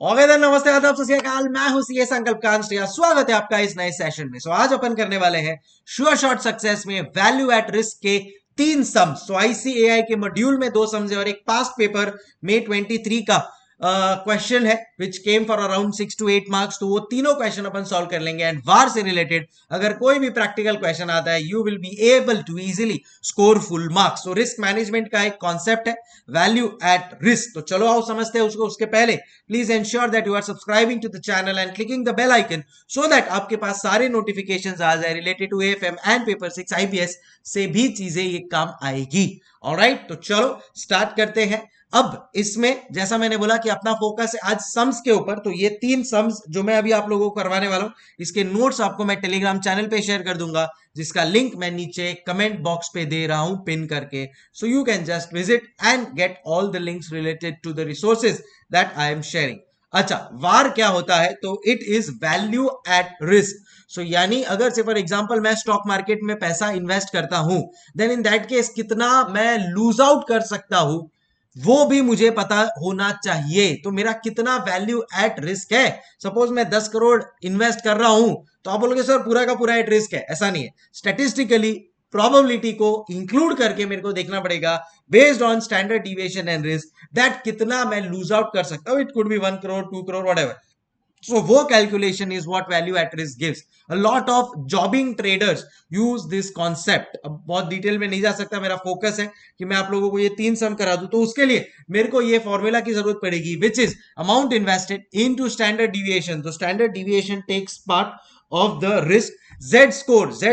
Okay then, नमस्ते, आदाब, सत श्री अकाल। मैं हूं सीए संकल्प कांस्टिया। स्वागत है आपका इस नए सेशन में। आज अपन करने वाले हैं श्योर शॉट सक्सेस में वैल्यू एट रिस्क के 3 सम्स। आईसीएआई के मॉड्यूल में 2 सम्स है और एक पास्ट पेपर में 23 का क्वेश्चन है which came for around 6 to 8 marks. तो वो तीनों क्वेश्चन अपन सॉल्व कर लेंगे एंड वार से रिलेटेड अगर कोई भी प्रैक्टिकल क्वेश्चन आता है you will be able to easily score full marks. तो रिस्क मैनेजमेंट का एक कॉन्सेप्ट है वैल्यू एट रिस्क। तो चलो आओ समझते हैं उसको। उसके पहले please ensure that you are subscribing to the channel and clicking the bell icon so that आपके पास सारे नोटिफिकेशंस आ जाए related to AFM and paper 6 IPS से भी चीजें ये काम आएगी। ऑलराइट, तो चलो स्टार्ट करते हैं। अब इसमें जैसा मैंने बोला कि अपना फोकस है आज सम्स के ऊपर। तो ये 3 सम्स जो मैं अभी आप लोगों को करवाने वाला हूं, इसके नोट्स आपको मैं टेलीग्राम चैनल पे शेयर कर दूंगा, जिसका लिंक मैं नीचे कमेंट बॉक्स पे दे रहा हूं पिन करके। So you can just visit and get all the links related to the resources that I am sharing. अच्छा, वार क्या होता है? तो it is value at risk. So यानी अगर से फॉर एग्जांपल मैं स्टॉक मार्केट में पैसा इन्वेस्ट करता हूं, देन इन दैट केस कितना मैं लूज आउट कर सकता हूं वो भी मुझे पता होना चाहिए। तो मेरा कितना वैल्यू एट रिस्क है। सपोज मैं 10 करोड़ इन्वेस्ट कर रहा हूं, तो आप बोलोगे सर पूरा का पूरा एट रिस्क है। ऐसा नहीं है। स्टैटिस्टिकली प्रोबेबिलिटी को इंक्लूड करके मेरे को देखना पड़ेगा based on standard deviation and risk that कितना मैं लूज आउट कर सकता हूं। It could be 1 crore, 2 crore, whatever. So वो calculation is what value at risk gives. A lot of jobbing traders use this concept. अब बहुत डिटेल में नहीं जा सकता, मेरा फोकस है कि मैं आप लोगों को ये 3 सम करा दूं। तो उसके लिए मेरे को ये फॉर्मूला की जरूरत पड़ेगी which is amount invested into standard deviation. तो standard deviation takes part of the risk. Z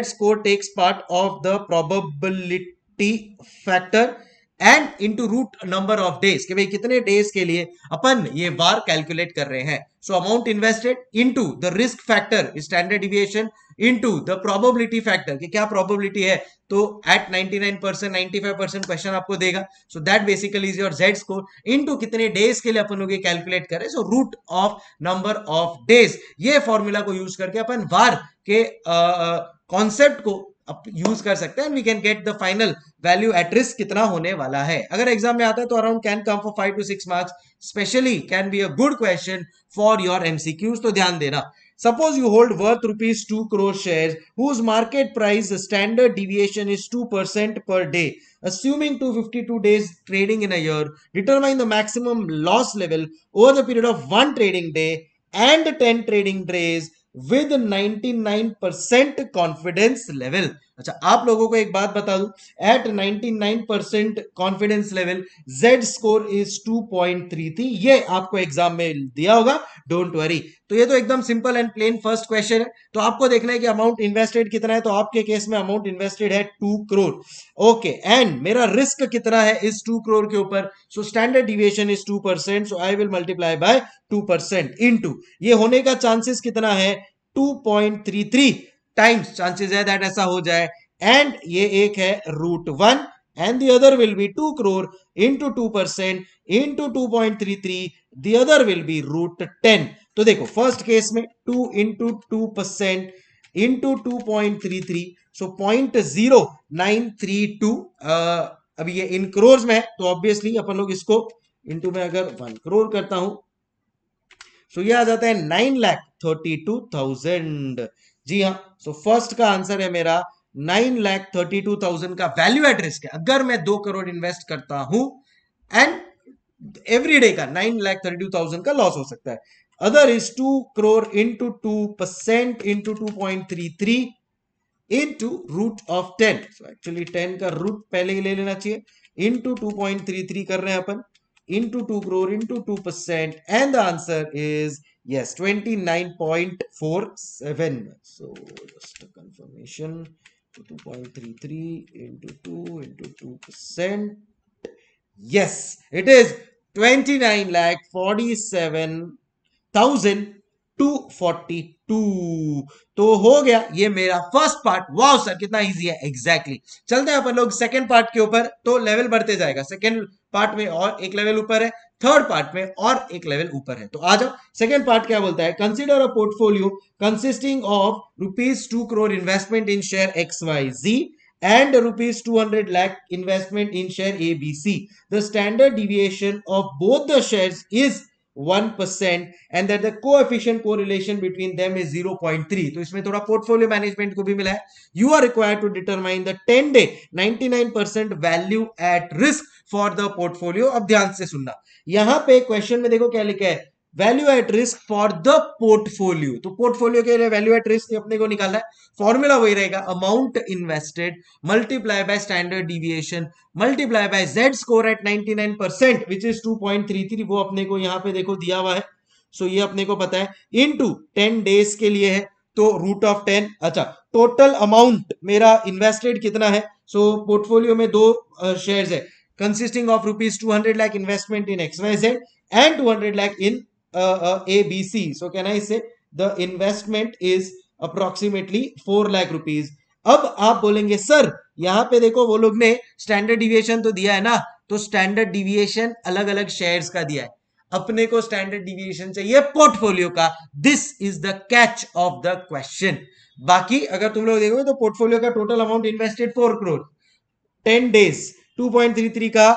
score takes part of the probability factor and into root number of days, कि भाई कितने डेज के लिए अपन ये बार कैलकुलेट कर रहे हैं। So amount invested into the risk factor standard deviation into the probability factor, कि क्या प्रोबेबिलिटी है। तो एट 99%, 95% क्वेश्चन आपको देगा। So that basically is your Z score into कितने डेज के लिए अपन लोग ये कैलकुलेट करें। So root of number of days, ये फॉर्मूला को यूज करके अपन वार के कॉन्सेप्ट को यूज कर सकते हैं and we can get the final value at risk कितना होने वाला है। अगर एग्जाम में आता है तो around can come for 5 to 6 marks. Specially can be a good question for your MCQs. तो ध्यान देना। Suppose you hold worth rupees 2 crore shares whose market price standard deviation is 2% per day. Assuming 252 days trading in a year, determine the maximum loss level over the period of 1 trading day and 10 trading days with 99% confidence level. अच्छा, आप लोगों को एक बात बता दूं, at 99% confidence level Z score is 2.33। ये आपको एग्जाम में दिया होगा, डोंट वरी। तो ये तो एकदम simple and plain first question है। तो आपको देखना है कि अमाउंट इन्वेस्टेड कितना है। तो आपके केस में अमाउंट इन्वेस्टेड है 2 करोड़। ओके, एंड मेरा रिस्क कितना है इस 2 करोड़ के ऊपर। So standard deviation is 2%। So I will multiply by 2% into ये होने का चांसेस कितना है 2.33 टाइम्स चांसेस है दैट ऐसा हो जाए। एंड ये एक है √1 and the other will be 2 crore into 2% into 2.33, the other will be √10। तो देखो फर्स्ट केस में 2 इंटू 2% इंटू 2.33, सो 0.0932। अभी ये इन करोड़ में है तो ऑब्वियसली अपन लोग इसको इंटू में अगर 1 करोड़ करता हूं सो ये आ जाता है 9,32,000। जी हाँ, सो फर्स्ट का आंसर है मेरा 9,32,000 का वैल्यू एट रिस्क है अगर मैं 2 करोड़ इन्वेस्ट करता हूं एंड एवरी डे का 9,32,000 का लॉस हो सकता है। Other is 2 crore into 2% into 2.33 into root of 10। So actually 10 का रूट पहले ही ले लेना चाहिए। इंटू 2.33 कर रहे हैं अपन into 2 crore into 2%, and the answer is yes 29.47. So just a confirmation, 2.33 into 2 into 2%, yes it is 29,47,242। तो हो गया ये मेरा फर्स्ट पार्ट। वाओ सर कितना इजी है। एग्जैक्टली चलते हैं अपन लोग सेकंड पार्ट के ऊपर। तो लेवल बढ़ते जाएगा। सेकंड पार्ट में और एक लेवल ऊपर है, थर्ड पार्ट में और एक लेवल ऊपर है। तो आ जाओ सेकंड पार्ट क्या बोलता है। Consider a portfolio consisting of ₹2 crore investment in share XYZ and ₹200 lakh investment in share ABC. The standard deviation of both the shares is 1% and that the coefficient correlation between them is 0.3. तो इसमें थोड़ा portfolio management को भी मिला है. You are required to determine the 10-day 99% value at risk for the portfolio. अब ध्यान से सुनना, यहां पे क्वेश्चन में देखो क्या लिखा है, value at risk for the portfolio. तो पोर्टफोलियो के लिए वैल्यू एट रिस्क अपने को निकालना है. फॉर्मूला वही रहेगा, amount invested multiply by standard deviation multiply by Z score at 99% which is 2.33. वो अपने को यहाँ पे देखो दिया हुआ है. सो ये अपने को पता है, इनटू 10 डेज के लिए है तो रूट ऑफ 10. अच्छा, टोटल अमाउंट मेरा इन्वेस्टेड कितना है? सो पोर्टफोलियो में दो शेयर्स है consisting of rupees 200 lakh investment in XYZ and 200 lakh in ABC. So can I say the investment is approximately 4 lakh rupees. अब आप बोलेंगे सर यहां पे देखो वो लोग ने स्टैंडर्ड डिविएशन तो दिया है ना, तो स्टैंडर्ड डिविएशन अलग अलग शेयर्स का दिया है, अपने को स्टैंडर्ड डिविएशन चाहिए पोर्टफोलियो का. This is the catch of the question. बाकी अगर तुम लोग देखोगे तो पोर्टफोलियो का total amount invested 4 crore, 10 days 2.33 का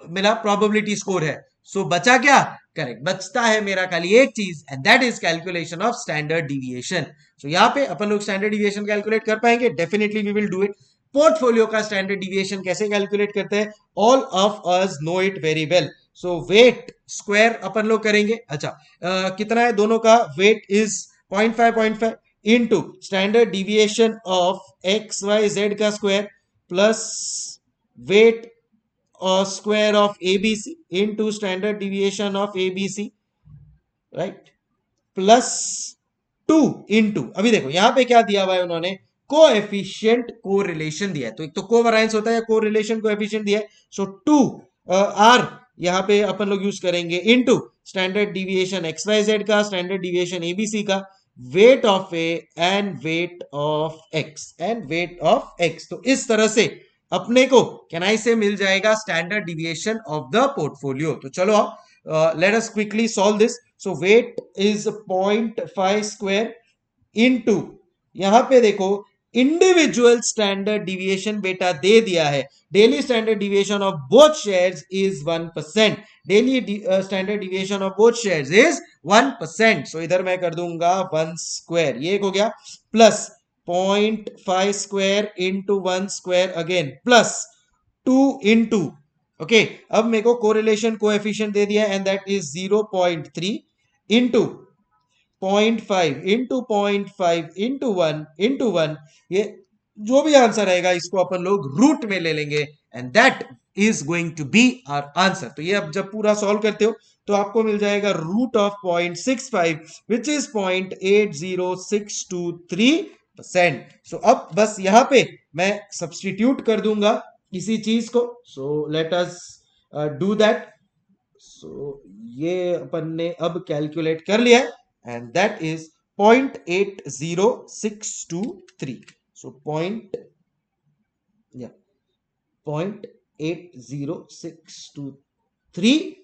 मेरा प्रोबेबिलिटी स्कोर है. सो बचा क्या? करेक्ट, बचता है मेरा खाली एक चीज and that is calculation of standard deviation. So यहाँ पे अपन लोग स्टैंडर्ड डिविएशन कैलकुलेट कर पाएंगे, definitely we will do it. Portfolio का स्टैंडर्ड डिविएशन कैसे कैलकुलेट करते हैं? All of us know it very well. So weight square अपन लोग करेंगे. अच्छा, कितना है दोनों का? Weight is 0.5 into standard deviation of XYZ का square plus weight or square of ABC into standard deviation of ABC, right, plus 2 into, अभी देखो यहां पे क्या दिया हुआ है उन्होंने, कोएफिशिएंट कोरिलेशन दिया है. तो एक तो कोवेरिएंस होता है, कोरिलेशन कोएफिशिएंट दिया है. सो 2 R यहां पे अपन लोग यूज करेंगे इनटू स्टैंडर्ड डिविएशन XYZ का, स्टैंडर्ड डिविएशन ABC का, weight of A and weight of x and weight of x. तो इस तरह से अपने को कैन आई से मिल जाएगा standard deviation of the portfolio. तो चलो let us quickly solve this. So weight is 0.5 square into, यहां पे देखो इंडिविजुअल स्टैंडर्ड डिविएशन बेटा दे दिया है. Daily standard deviation of both shares is 1%. Daily standard deviation of both shares is 1%. सो इधर मैं कर दूंगा 1 स्क्वायर, ये एक हो गया, plus 0.5 square into 1 square again, plus 2 into, okay, अब मेरे को कोरिलेशन कोएफिशिएंट दे दिया and that is 0.3 into 0.5 into 0.5 into 1 into 1. ये जो भी आंसर आएगा इसको अपन लोग रूट में ले लेंगे and that is going to be our answer. तो ये अब जब पूरा सॉल्व करते हो तो आपको मिल जाएगा रूट ऑफ 0.65 विच इज 0.80623%. सो अब बस यहां पे मैं सब्स्टिट्यूट कर दूंगा इसी चीज को. So let us do that. So ये अपन ने अब कैलकुलेट कर लिया है and that is 0.80623. so 0.80623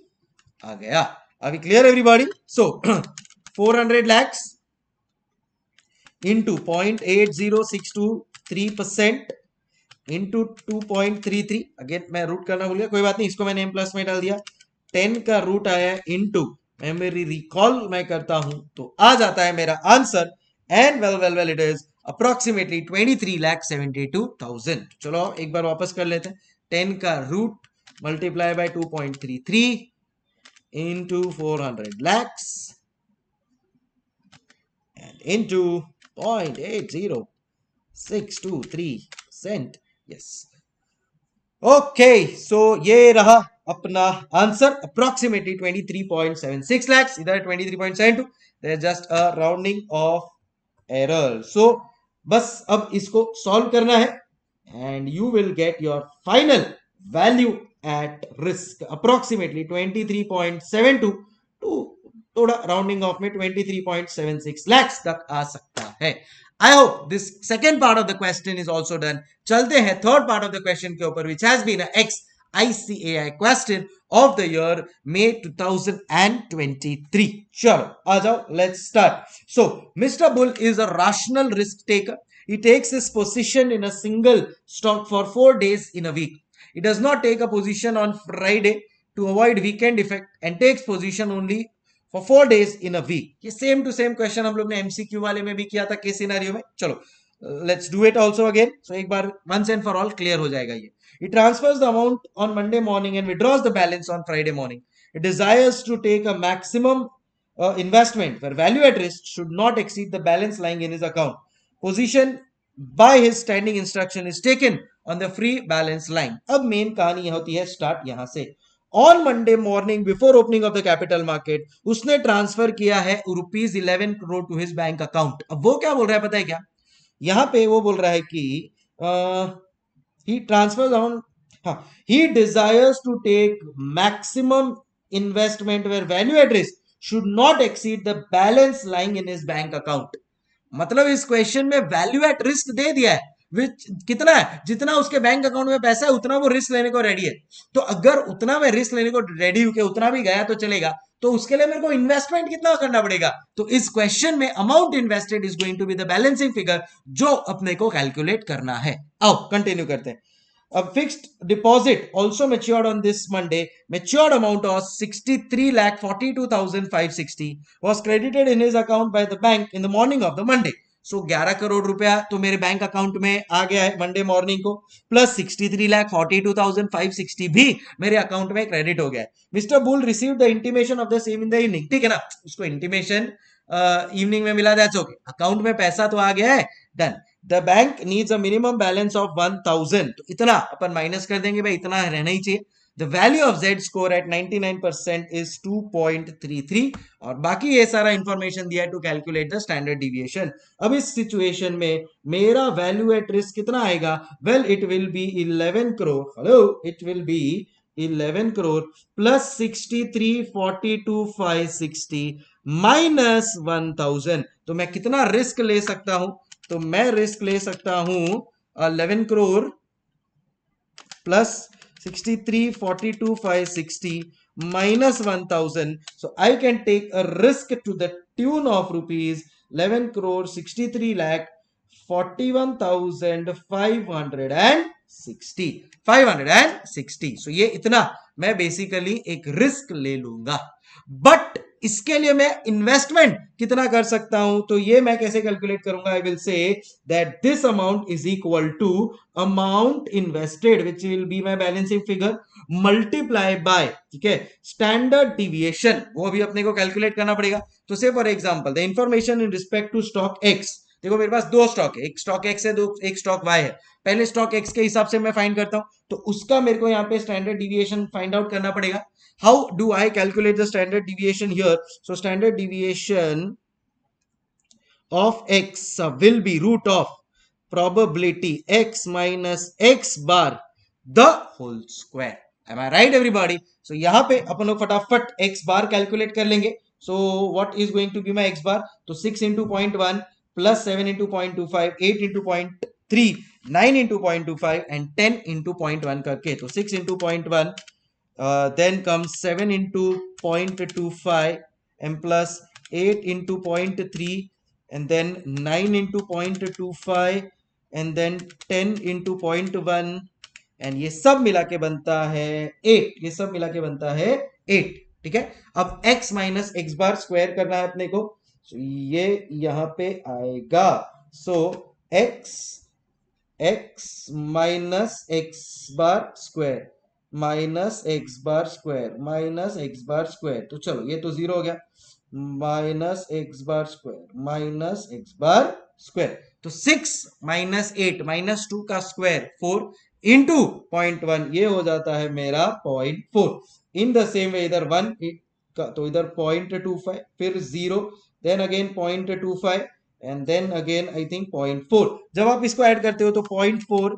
आ गया. अभी क्लियर एवरीबॉडी? सो 400 lakhs into 0.8063% into 2.33. अगेन मैं रूट करना भूल गया, कोई बात नहीं, इसको मैंने m प्लस में डाल दिया. 10 का रूट आया इंटू, मैं मेरी रिकॉल मैं करता हूं तो आ जाता है मेरा answer and well it is approximately 23,72,000. चलो एक बार वापस कर लेते हैं. 10 का root multiply by 2.33 into 400 lakhs and into 0.80623%. yes, okay. So ये रहा अपना आंसर, अप्रोक्सीमेटली 23.76 lakhs. इधर 23.72. There is just a rounding off error. So बस अब इसको सॉल्व करना है and you will get your final value at risk approximately 23.72 to थोड़ा राउंडिंग ऑफ में 23.76 lakhs तक आ सकता है. I hope this second part of the question is also done. चलते हैं third part of the question के ऊपर, which has been a ex-ICAI question of the year May 2023. चलो आ जाओ, let's start. So, Mr. Bull is a rational risk taker. He takes his position in a single stock for 4 days in a week. He does not take a position on Friday to avoid weekend effect and takes position only for 4 days in a week. ये same to same question हम लोग ने MCQ वाले में भी किया था case scenario में. चलो let's do it also again. So एक बार once and for all clear हो जाएगा ये. He transfers the amount on Monday morning and withdraws the balance on Friday morning. He desires to take a maximum investment where value at risk should not exceed the balance lying in his account. Position by his standing instruction is taken on the free balance line. अब main कहानी होती है start यहां से. On Monday morning before opening of the capital market उसने transfer किया है ₹11 crore to his bank account. अब वो क्या बोल रहा है पता है क्या? यहां पे वो बोल रहा है कि he transfers on he desires to take maximum investment where value at risk should not exceed the balance lying in his bank account. मतलब इस क्वेश्चन में वैल्यू एट रिस्क दे दिया है विच कितना है, जितना उसके बैंक अकाउंट में पैसा है उतना वो रिस्क लेने को रेडी है. तो अगर उतना मैं रिस्क लेने को रेडी होके उतना भी गया तो चलेगा, तो उसके लिए मेरे को इन्वेस्टमेंट कितना करना पड़ेगा. तो इस क्वेश्चन में amount invested is going to be the balancing figure जो अपने को कैलकुलेट करना है. आओ कंटिन्यू करते हैं. A fixed deposit also matured on this Monday. Matured amount of 63,42,560 was credited in his account by the bank in the morning of the Monday. So 11 crore रुपया तो मेरे बैंक अकाउंट में आ गया है मंडे मॉर्निंग को, plus 63,42,560 भी मेरे account में क्रेडिट हो गया है. Mister bull receive the intimation of the same in the evening. ठीक है ना, उसको इंटीमेशन इवनिंग में मिला, दैट्स ओके. अकाउंट में पैसा तो आ गया है, done. The bank needs a minimum balance of 1000. तो इतना अपन माइनस कर देंगे भाई, इतना रहना ही चाहिए. The value of Z score at 99% is 2.33 और बाकी ये सारा इंफॉर्मेशन दिया है to calculate the standard deviation. अब इस सिचुएशन में मेरा वैल्यू एट रिस्क कितना आएगा? Well it will B 11 crore. Hello, it will B 11 crore plus 63,42,560 minus 1000. तो मैं कितना रिस्क ले सकता हूं? तो मैं रिस्क ले सकता हूं 11 crore plus 63,42,560 minus 1000. So I can take a risk to the tune of rupees 11 crore 63 lakh 41,560. So ये इतना मैं बेसिकली एक रिस्क ले लूंगा. बट इसके लिए मैं इन्वेस्टमेंट कितना कर सकता हूं? तो ये मैं कैसे कैलकुलेट करूंगा? I will say that this amount is equal to amount invested which will be my balancing figure multiply by, ठीक है, स्टैंडर्ड डिविएशन. वो भी अपने को कैलकुलेट करना पड़ेगा. तो say for example the information in respect to stock X. देखो मेरे पास दो स्टॉक है, एक स्टॉक एक्स है, एक स्टॉक वाई है. पहले स्टॉक एक्स के हिसाब से मैं फाइंड करता हूं, तो उसका मेरे को यहाँ पे स्टैंडर्ड डिविएशन फाइंड आउट करना पड़ेगा. How do I calculate the standard deviation here? So standard deviation of x will be root of probability x minus x bar the whole square. Am I right everybody? So यहाँ पे अपन लोग फटाफट x bar calculate कर लेंगे. So what is going to be my x bar? तो 6 into 0.1 plus 7 into 0.25, 8 into 0.3, 9 into 0.25 and 10 into 0.1 करके. तो 6 into 0.1 then comes 7 into 0.25 and plus 8 into 0.3 and then 9 into 0.25 and then 10 into 0.1 and ये सब मिला के बनता है 8. ये सब मिला के बनता है 8. ठीक है, अब x minus x bar square करना है अपने को. so ये यहां पे आएगा. सो x minus x bar square minus x bar square minus x bar square. तो चलो ये तो जीरो हो गया. Minus x bar square minus x bar square. तो 6 माइनस 8 माइनस 2 का स्क्वायर 4 इंटू 0.1, ये हो जाता है मेरा 0.4. इन द सेम वे इधर 1 का तो इधर 0.25, फिर 0, then again 0.25 and then again I think 0.4. जब आप इसको ऐड करते हो तो 0.4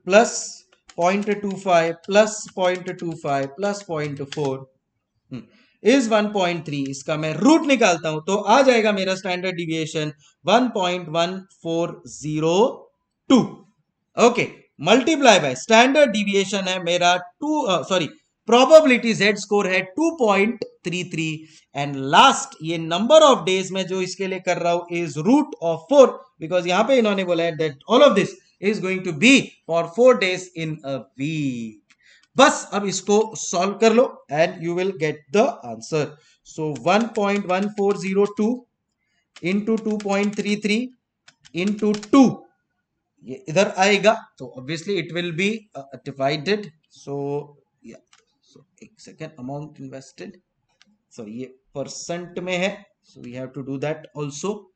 प्लस 0.25 प्लस 0.25 प्लस 0.4 इज 1.3. इसका मैं रूट निकालता हूं तो आ जाएगा मेरा standard deviation 1.1402. Okay, multiply by standard deviation है मेरा प्रोबेबिलिटी z स्कोर है 2.33 एंड लास्ट ये नंबर ऑफ डेज में जो इसके लिए कर रहा हूं इज रूट ऑफ 4 बिकॉज यहां पे इन्होंने बोला है that all of this is going to be for 4 days in a week. बस अब इसको सॉल्व कर लो and you will get the answer. So 1.1402 into 2.33 into 2, ये इधर आएगा तो obviously it will be divided. So yeah, so एक सेकेंड, अमाउंट इन्वेस्टेड, सो ये परसेंट में है, so we have to do that also.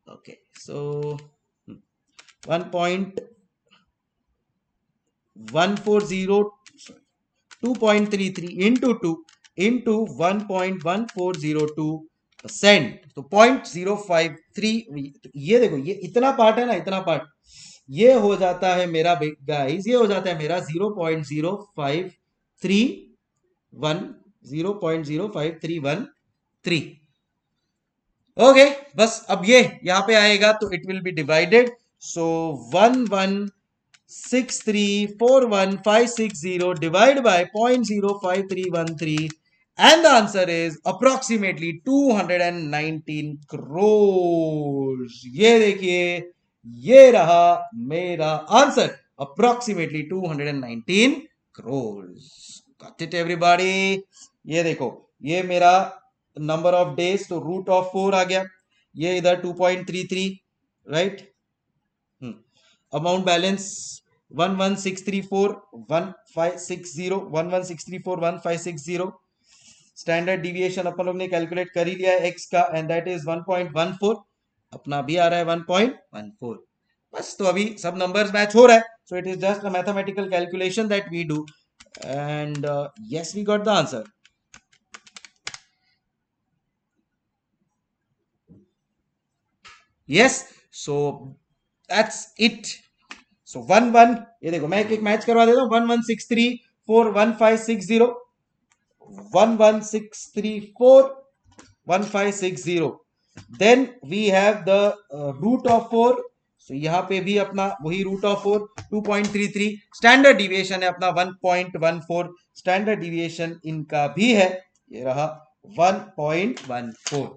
Okay, so 1.140 2.33 into 2 into 1.1402%, तो 0.053. ये देखो, ये इतना पार्ट है ना, इतना पार्ट ये हो जाता है मेरा गाइस, ये हो जाता है मेरा 0.05313. ओके, बस अब ये यहां पे आएगा तो it will be divided. So 11634150 divide by 0.05313, and the answer is approximately 219 crores. ये देखिए, ये रहा मेरा answer, approximately 219 crores. Got it everybody? ये देखो, ये मेरा नंबर ऑफ डेज, तो रूट ऑफ 4 आ गया, ये इधर 2.33, right. Amount balance 116341560116341560. Standard deviation अपन लोग ने कैलकुलेट कर ही लिया है एक्स का, एंड दैट इज 1.14. अपना भी आ रहा है 1.14. बस, तो अभी सब नंबर्स मैच हो रहा है, so it is just a mathematical calculation that we do, and yes, we got the answer. Yes, so that's it. So 1-1, ये देखो मैं एक एक मैच करवा देता हूँ. 1163415560, 1163415560. Then we have the root of 4. So यहाँ पे भी अपना वही रूट ऑफ 4, 2.33. स्टैंडर्ड डिविएशन है अपना 1.14. स्टैंडर्ड डिविएशन इनका भी है, ये रहा 1.14.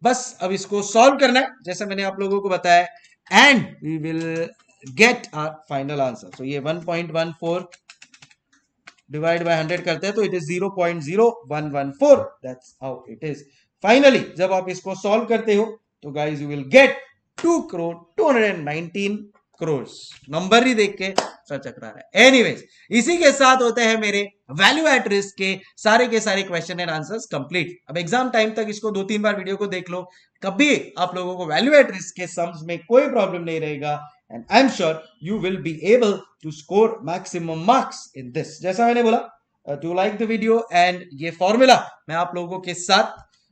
बस अब इसको सॉल्व करना है जैसे मैंने आप लोगों को बताया, and we will get our final answer. So ये 1.14 डिवाइड बाय 100 करते हैं तो it is 0.0114. That's how it is. Finally जब आप इसको सॉल्व करते हो तो guys you will get 2,219 crores. Number ही देख के सर चकरा रहा है. एनीवेज, इसी के साथ होते हैं मेरे वैल्यू एट रिस्क के सारे क्वेश्चन एंड आंसर्स कंप्लीट. अब एग्जाम टाइम तक इसको 2-3 बार वीडियो को देख लो, कभी आप लोगों को वैल्यू एट रिस्क के सम्स में कोई प्रॉब्लम नहीं रहेगा, and I'm sure you will be able to score maximum marks in this. जैसा मैंने बोला, to like the video, and ये फॉर्मूला मैं आप लोगों के साथ,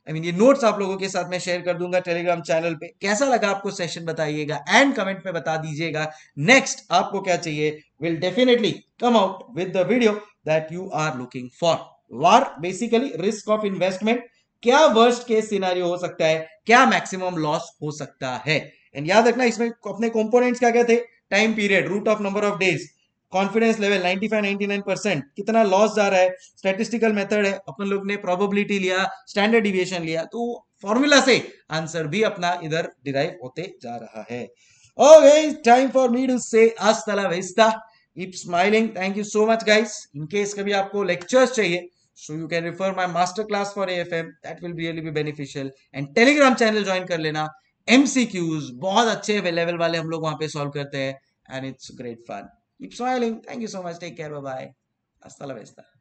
ये नोट्स आप लोगों के साथ मैं शेयर कर दूंगा टेलीग्राम चैनल पे. कैसा लगा आपको सेशन बताइएगा एंड कमेंट में बता दीजिएगा. नेक्स्ट आपको क्या चाहिए, will definitely come out with the video that you are looking for. VaR basically risk of investment, क्या वर्स्ट केस सिनेरियो हो सकता है, क्या मैक्सिमम लॉस हो सकता है. एंड याद रखना, इसमें अपने कंपोनेंट्स क्या क्या थे, time period, root of number of days, confidence level 95-99%, कितना लॉस जा रहा है, स्टैटिस्टिकल मेथड है, अपन लोग ने प्रोबेबिलिटी लिया, स्टैंडर्ड डिविएशन लिया, तो फॉर्मूला से आंसर भी अपना इधर डिराइव होते जा रहा है. Okay, time for me to say हasta la vista, keep smiling. Thank you so much guys. In case कभी आपको लेक्चर्स चाहिए, so you can refer my master class for AFM, that will really be beneficial, and telegram channel join कर लेना. MCQs बहुत अच्छे level वाले हम लोग वहां पे सॉल्व करते हैं, and it's great fun. Keep smiling. Thank you so much. Take care. Bye bye. Hasta la vista.